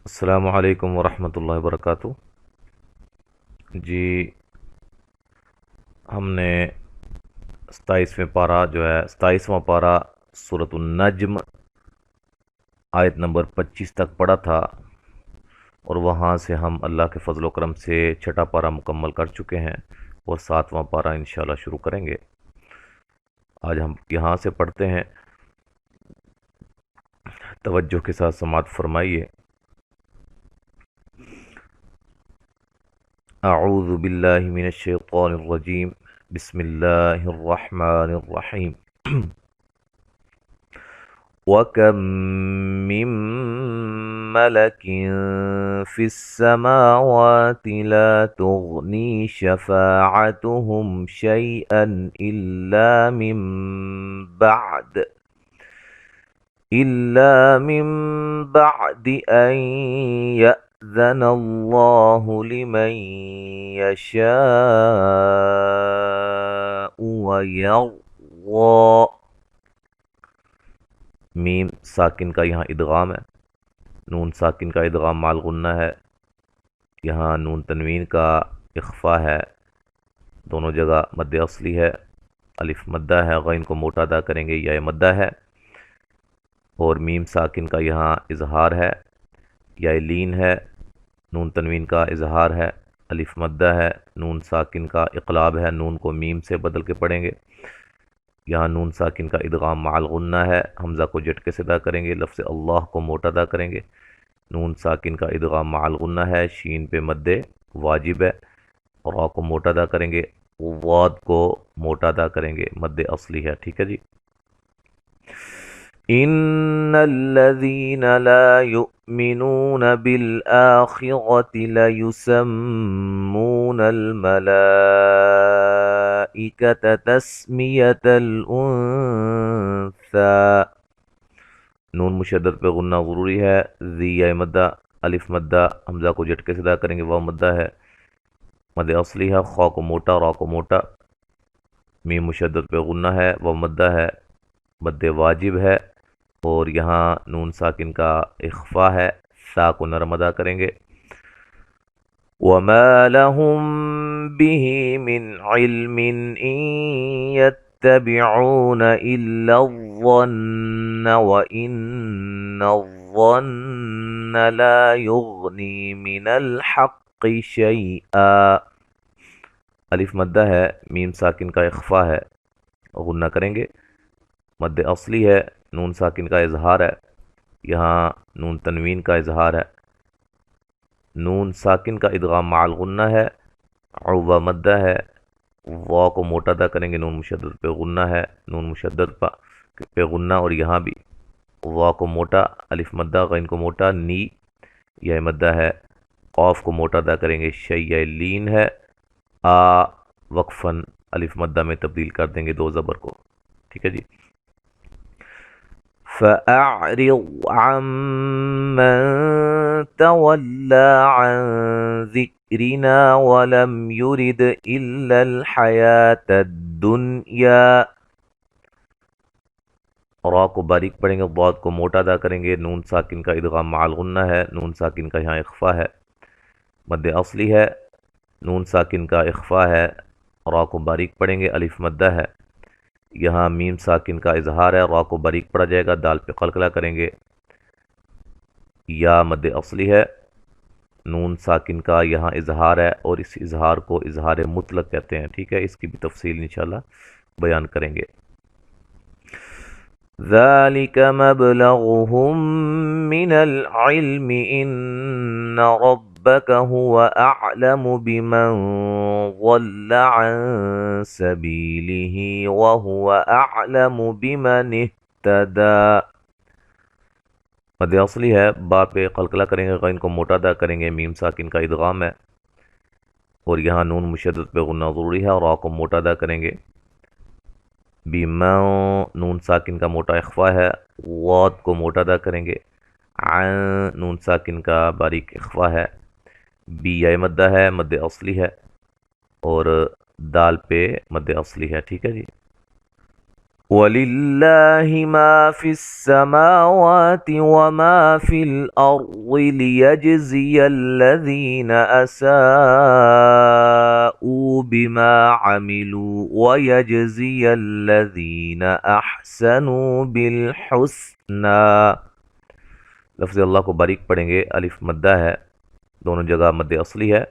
السلام علیکم ورحمۃ اللہ وبرکاتہ۔ جی، ہم نے 27واں پارہ سورۃ النجم آیت نمبر 25 تک پڑھا تھا، اور وہاں سے ہم اللہ کے فضل و کرم سے چھٹا پارہ مکمل کر چکے ہیں، اور 7واں پارہ انشاءاللہ شروع کریں گے۔ آج ہم یہاں سے پڑھتے ہیں، توجہ کے ساتھ سماعت فرمائیے۔ اعوذ باللہ من الشیطان الرجیم، بسم اللہ الرحمن الرحیم۔ وَكَم مِّن مَّلَكٍ فِي السَّمَاوَاتِ لَا تُغْنِي شَفَاعَتُهُمْ شَيْئًا إِلَّا مِن بَعْدِ أَن يَأْذَنَ اللَّهُ لِمَن يَشَاءُ وَيَرْضَىٰ۔ میم ساکن کا یہاں ادغام ہے، نون ساکن کا ادغام مال غنہ ہے، یہاں نون تنوین کا اخفا ہے، دونوں جگہ مد اصلی ہے، الف مدہ ہے، غین کو موٹا ادا کریں گے، یا مدہ ہے، اور میم ساکن کا یہاں اظہار ہے، یا لین ہے، نون تنوین کا اظہار ہے، الف مدہ ہے، نون ساکن کا اقلاب ہے، نون کو میم سے بدل کے پڑھیں گے۔ یہاں نون ساکن کا ادغام مع الغنہ ہے، حمزہ کو جھٹکے سے ادا کریں گے، لفظ اللہ کو موٹا ادا کریں گے۔ نون ساکن کا ادغام مع الغنہ ہے، شین پہ مد واجب ہے، را کو موٹا ادا کریں گے، واد کو موٹا ادا کریں گے، مد اصلی ہے، ٹھیک ہے جی۔ ان الذين لا يؤمنون بالآخرة ليسمون الملائكة تسمية الأنثى۔ نون مشدد پہ غنہ ضروری ہے، ذی مدہ، الف مدہ، حمزہ کو جھٹکے سے ادا کریں گے، واو مدہ ہے، مد اصلی ہے، خا کو موٹا، را کو موٹا، میم مشدد پہ غنہ ہے، واو مدہ ہے، مد واجب ہے، اور یہاں نون ساکن کا اخفا ہے، سا کو نرم ادا کریں گے۔ وَمَا لَهُم بِهِ مِنْ عِلْمٍ إِن يَتَّبِعُونَ إِلَّا الظَّنَّ وَإِنَّ الظَّنَّ لَا يُغْنِي مِنَ الْحَقِّ شَيْئًا۔ الف مدہ ہے، میم ساکن کا اخفا ہے، غنہ کریں گے، مد اصلی ہے، نون ساکن کا اظہار ہے، یہاں نون تنوین کا اظہار ہے، نون ساکن کا ادغام مع الغنہ ہے، عوہ مدہ ہے، وا کو موٹا ادا کریں گے، نون مشدد پہ غنہ ہے، نون مشدد پہ غنہ، اور یہاں بھی وا کو موٹا، الف مدہ، غین کو موٹا، نی یا مدہ ہے، قاف کو موٹا ادا کریں گے، شیء لین ہے، آ وقفاً الف مدہ میں تبدیل کر دیں گے دو زبر کو، ٹھیک ہے جی۔ فَأَعْرِضْ عَمَّن تَوَلَّىٰ عَن ذِكْرِنَا وَلَمْ يُرِدْ إِلَّا الْحَيَاةَ الدُّنْيَا۔ را کو باریک پڑھیں گے، ضاد کو موٹا ادا کریں گے، نون ساکن کا ادغام مع الغنہ ہے، نون ساکن کا یہاں اخفا ہے، مد اصلی ہے، نون ساکن کا اخفا ہے، را کو باریک پڑھیں گے، الف مدہ ہے، یہاں میم ساکن کا اظہار ہے، را کو باریک پڑھا جائے گا، دال پہ قلقلہ کریں گے، یا مد اصلی ہے، نون ساکن کا یہاں اظہار ہے، اور اس اظہار کو اظہار مطلق کہتے ہیں، ٹھیک ہے، اس کی بھی تفصیل انشاءاللہ بیان کریں گے۔ ذَلِكَ مَبْلَغُهُم مِّنَ الْعِلْمِ إِنَّ رَبَّكَ هُوَ أَعْلَمُ بِمَن ضَلَّ عَن سَبِيلِهِ وَهُوَ أَعْلَمُ بِمَنِ اهْتَدَىٰ۔ مد اصلی ہے، با پہ قلقلہ کریں گے، غین کو موٹا ادا کریں گے، میم ساکن کا ادغام ہے، اور یہاں نون مشدد پہ غنہ ضروری ہے، اور را کو موٹا ادا کریں گے، بیما، نون ساکن کا موٹا اخفا ہے، واد کو موٹا ادا کریں گے، عن، نون ساکن کا باریک اخفا ہے، بی یا مدہ ہے، مد اصلی ہے، اور دال پہ مد اصلی ہے، ٹھیک ہے جی۔ وَلِلَّهِ مَا فِي السَّمَاوَاتِ وَمَا فِي الْأَرْضِ لِيَجْزِيَ الَّذِينَ أَسَاءُوا بِمَا عَمِلُوا وَيَجْزِيَ الَّذِينَ أَحْسَنُوا بِالْحُسْنَى۔ لفظ اللہ کو باریک پڑھیں گے، الف مدہ ہے، دونوں جگہ مد اصلی ہے،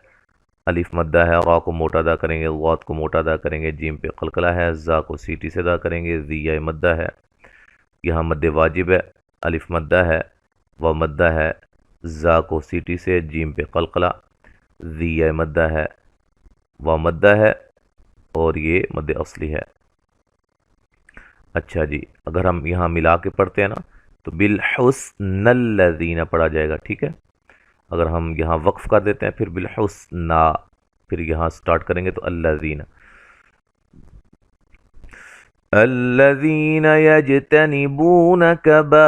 الف مدہ ہے، را کو موٹا ادا کریں گے، غات کو موٹا ادا کریں گے، جیم پہ قلقلہ ہے، زا کو سیٹی سے ادا کریں گے، زیہ مدہ ہے، یہاں مد واجب ہے، الف مدہ ہے، و مدہ ہے، زا کو سیٹی سے، جیم پہ قلقلہ، زیہ مدہ ہے، و مدہ ہے، اور یہ مد اصلی ہے۔ اچھا جی، اگر ہم یہاں ملا کے پڑھتے ہیں نا تو بالحسن الذین پڑھا جائے گا، ٹھیک ہے۔ اگر ہم یہاں وقف کر دیتے ہیں پھر بالحسنہ، پھر یہاں سٹارٹ کریں گے تو الذین الذین یجتنبون کبائر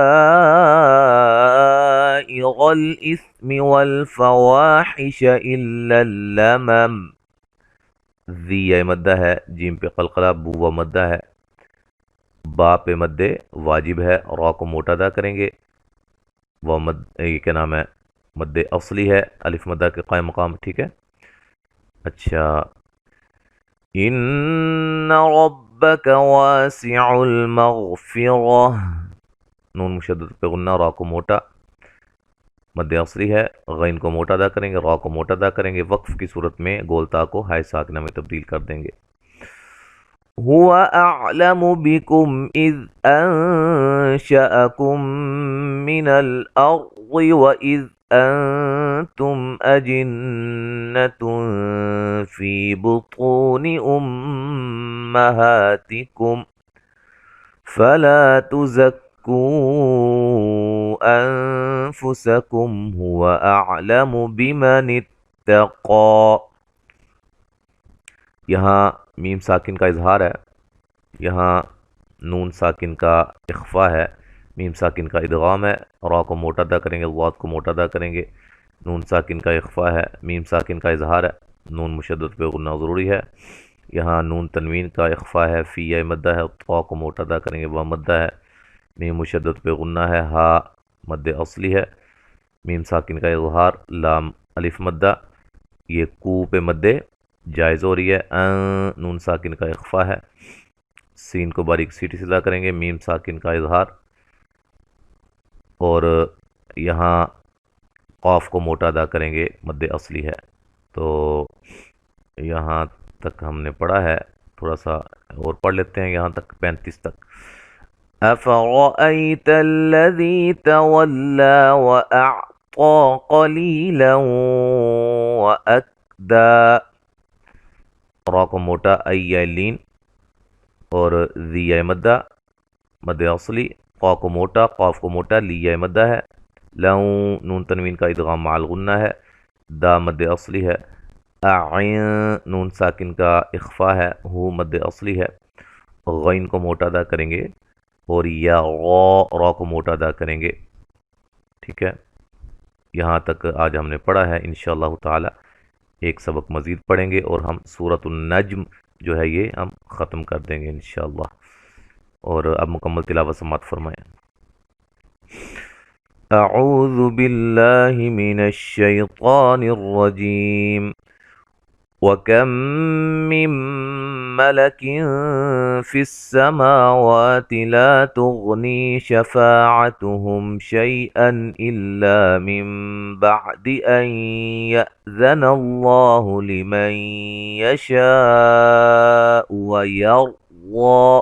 الاثم والفواحش الا اللمم، ذی مدہ ہے، جیم پہ قلقلہ، بو و مدہ ہے، با پہ مد واجب ہے، را کو موٹا ادا کریں گے، و مد یہ کیا نام ہے، مد اصلی ہے، الف مدہ کے قائم مقام، ٹھیک ہے۔ اچھا، ان ربک واسع المغفرہ، نون مشدد پہ غنہ، را کو موٹا، مد اصلی ہے، غین کو موٹا ادا کریں گے، را کو موٹا ادا کریں گے، وقف کی صورت میں گولتا کو ہائے ساکنہ میں تبدیل کر دیں گے۔ هو اعلم بكم اذ انشأكم من الارض واذ انتم اجنة في بطون امهاتكم فلا تزكوا انفسكم هو اعلم بمن اتقى، یہاں میم ساکن کا اظہار ہے، یہاں نون ساکن کا اخفا ہے، میم ساکن کا ادغام ہے، را کو موٹا ادا کریں گے، غات کو موٹا ادا کریں گے، نون ساکن کا اخفا ہے، میم ساکن کا اظہار ہے، نون مشدد پہ غنہ ضروری ہے، یہاں نون تنوین کا اخفا ہے، فی مدہ ہے، طا کو موٹا ادا کریں گے، و مدہ ہے، میم مشدد پہ غنہ ہے، ہا مد اصلی ہے، میم ساکن کا اظہار، لام الف مدہ، یہ کو پہ مد جائز ہو رہی ہے، نون ساکن کا اخفا ہے، سین کو باریک سیٹی سے ادا کریں گے، میم ساکن کا اظہار، اور یہاں قاف کو موٹا ادا کریں گے، مد اصلی ہے۔ تو یہاں تک ہم نے پڑھا ہے، تھوڑا سا اور پڑھ لیتے ہیں یہاں تک 35 تک۔ افرأیت الذی تولی وأعطى قلیلا وأکدى، را کو موٹا، لین، اور ذی مدہ، مد اصلی، قا کو موٹا، قاف کو موٹا، لی مدہ ہے، لوں نون تنوین کا ادغام مع الغنہ ہے، دا مد اصلی ہے، اعین نون ساکن کا اخفا ہے، ہو مد اصلی ہے، غین کو موٹا ادا کریں گے، اور یا را کو موٹا ادا کریں گے، ٹھیک ہے۔ یہاں تک آج ہم نے پڑھا ہے، انشاءاللہ تعالی ایک سبق مزید پڑھیں گے اور ہم سورۃ النجم جو ہے یہ ہم ختم کر دیں گے انشاءاللہ۔ اور اب مکمل تلاوت سماعت فرمائیں۔ اعوذ باللہ من الشیطان الرجیم، وَكَم مِّن مَّلَكٍ فِي السَّمَاوَاتِ لَا تُغْنِي شَفَاعَتُهُمْ شَيْئًا إِلَّا مِن بَعْدِ أَن يَأْذَنَ اللَّهُ لِمَن يَشَاءُ وَيَرْضَىٰ،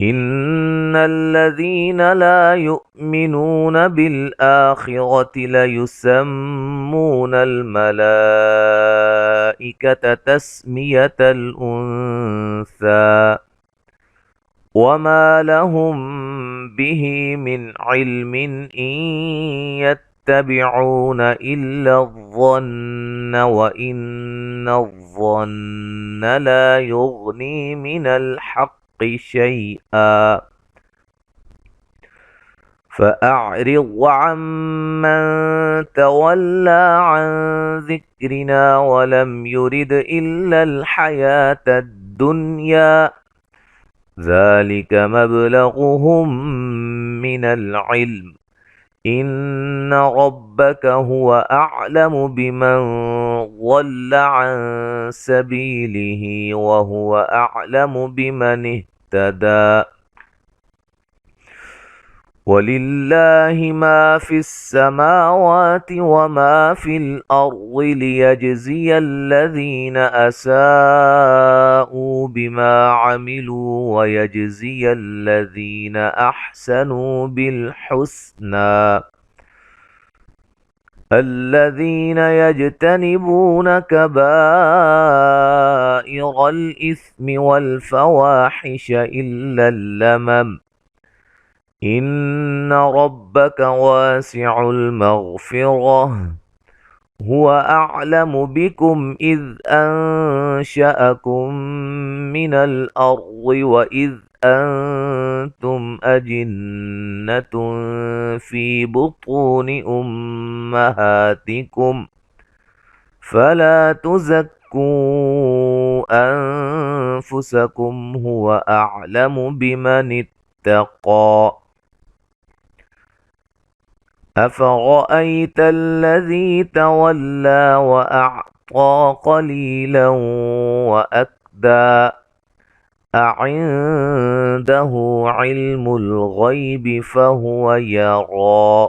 إِنَّ الَّذِينَ لَا يُؤْمِنُونَ بِالْآخِرَةِ لَيُسَمُّونَ الْمَلَائِكَةَ تَسْمِيَةَ الْأُنثَىٰ، وَمَا لَهُم بِهِ مِنْ عِلْمٍ إِن يَتَّبِعُونَ إِلَّا الظَّنَّ وَإِنَّ الظَّنَّ لَا يُغْنِي مِنَ الْحَقِّ شَيْئًا، فَأَعْرِضْ عَمَّن تَوَلَّىٰ عَن ذِكْرِنَا وَلَمْ يُرِدْ إِلَّا الْحَيَاةَ الدُّنْيَا ذلك مبلغهم من العلم إن ربك هو أعلم بمن ضل عن سبيله وهو أعلم بمن اهتدى ولله ما في السماوات وما في الأرض ليجزي الذين أساءوا بما عملوا ويجزي الذين أحسنوا بالحسنى الذين يجتنبون كبائر الإثم والفواحش إلا اللمم إن ربك واسع المغفرة هو أعلم بكم إذ أنشأكم من الأرض وإذ أنتم أجنة في بطون أمهاتكم فلا تزكوا أنفسكم هو أعلم بمن اتقى أفرأيت الذي تولى وأعطى قليلا وأكدى أعنده علم الغيب فهو يرى।